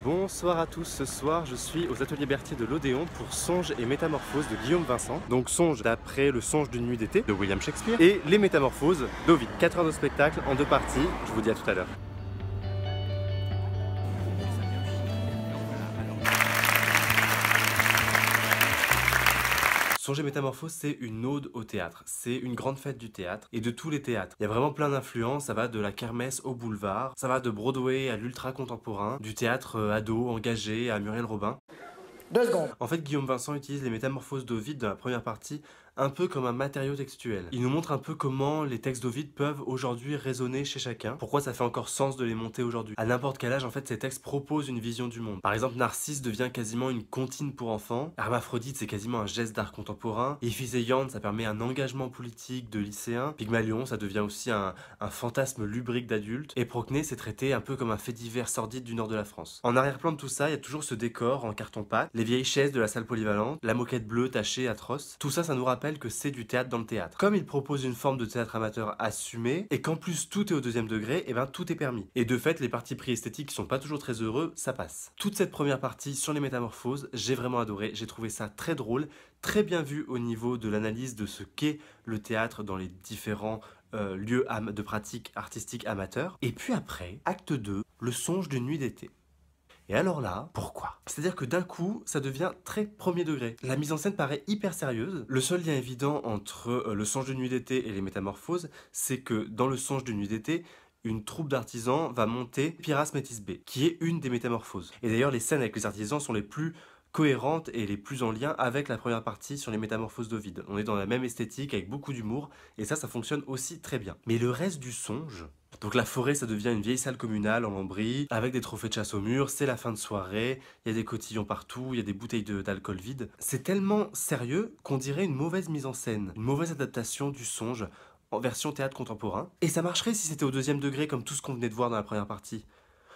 Bonsoir à tous, ce soir je suis aux ateliers Berthier de l'Odéon pour Songes et Métamorphoses de Guillaume Vincent. Donc Songes d'après le Songe d'une nuit d'été de William Shakespeare et les Métamorphoses d'Ovide. 4 heures de spectacle en 2 parties, je vous dis à tout à l'heure. Songes et Métamorphoses, c'est une ode au théâtre, c'est une grande fête du théâtre et de tous les théâtres. Il y a vraiment plein d'influences, ça va de la kermesse au boulevard, ça va de Broadway à l'ultra contemporain, du théâtre ado, engagé à Muriel Robin. 2 secondes. En fait, Guillaume Vincent utilise les métamorphoses d'Ovide dans la première partie un peu comme un matériau textuel. Il nous montre un peu comment les textes d'Ovide peuvent aujourd'hui résonner chez chacun, pourquoi ça fait encore sens de les monter aujourd'hui. À n'importe quel âge, en fait, ces textes proposent une vision du monde. Par exemple, Narcisse devient quasiment une comptine pour enfants, Hermaphrodite, c'est quasiment un geste d'art contemporain, Iphigénie, ça permet un engagement politique de lycéen, Pygmalion, ça devient aussi un fantasme lubrique d'adulte, et Procné, c'est traité un peu comme un fait divers sordide du nord de la France. En arrière-plan de tout ça, il y a toujours ce décor en carton-pâte, les vieilles chaises de la salle polyvalente, la moquette bleue tachée atroce. Tout ça, ça nous rappelle que c'est du théâtre dans le théâtre. Comme il propose une forme de théâtre amateur assumée, et qu'en plus tout est au deuxième degré, et ben tout est permis. Et de fait, les partis pris esthétiques qui sont pas toujours très heureux, ça passe. Toute cette première partie sur les métamorphoses, j'ai vraiment adoré, j'ai trouvé ça très drôle, très bien vu au niveau de l'analyse de ce qu'est le théâtre dans les différents lieux de pratique artistique amateur. Et puis après, acte 2, le songe d'une nuit d'été. Et alors là, pourquoi? C'est-à-dire que d'un coup, ça devient très premier degré. La mise en scène paraît hyper sérieuse. Le seul lien évident entre le songe de nuit d'été et les métamorphoses, c'est que dans le songe de nuit d'été, une troupe d'artisans va monter Pyrrhas Métis B, qui est une des métamorphoses. Et d'ailleurs, les scènes avec les artisans sont les plus cohérentes et les plus en lien avec la première partie sur les métamorphoses d'Ovide. On est dans la même esthétique avec beaucoup d'humour, et ça fonctionne aussi très bien. Mais le reste du songe... Donc la forêt, ça devient une vieille salle communale en lambris, avec des trophées de chasse au mur, c'est la fin de soirée, il y a des cotillons partout, il y a des bouteilles d'alcool vide. C'est tellement sérieux qu'on dirait une mauvaise mise en scène, une mauvaise adaptation du songe en version théâtre contemporain. Et ça marcherait si c'était au deuxième degré comme tout ce qu'on venait de voir dans la première partie.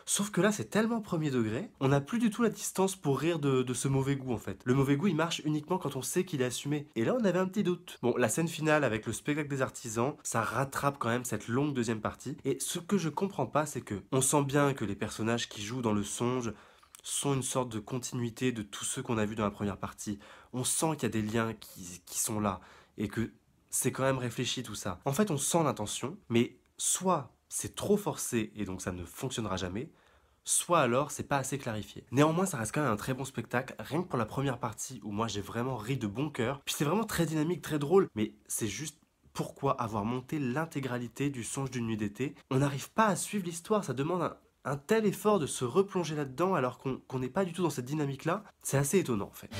Sauf que là, c'est tellement premier degré, on n'a plus du tout la distance pour rire de ce mauvais goût en fait. Le mauvais goût, il marche uniquement quand on sait qu'il est assumé. Et là, on avait un petit doute. Bon, la scène finale avec le spectacle des artisans, ça rattrape quand même cette longue deuxième partie. Et ce que je comprends pas, c'est que on sent bien que les personnages qui jouent dans le songe sont une sorte de continuité de tous ceux qu'on a vus dans la première partie. On sent qu'il y a des liens qui sont là et que c'est quand même réfléchi tout ça. En fait, on sent l'intention, mais soit c'est trop forcé et donc ça ne fonctionnera jamais, soit alors c'est pas assez clarifié. Néanmoins, ça reste quand même un très bon spectacle, rien que pour la première partie où moi j'ai vraiment ri de bon cœur. Puis c'est vraiment très dynamique, très drôle, mais c'est juste pourquoi avoir monté l'intégralité du songe d'une nuit d'été. On n'arrive pas à suivre l'histoire, ça demande un tel effort de se replonger là-dedans alors qu'on n'est pas du tout dans cette dynamique-là. C'est assez étonnant en fait.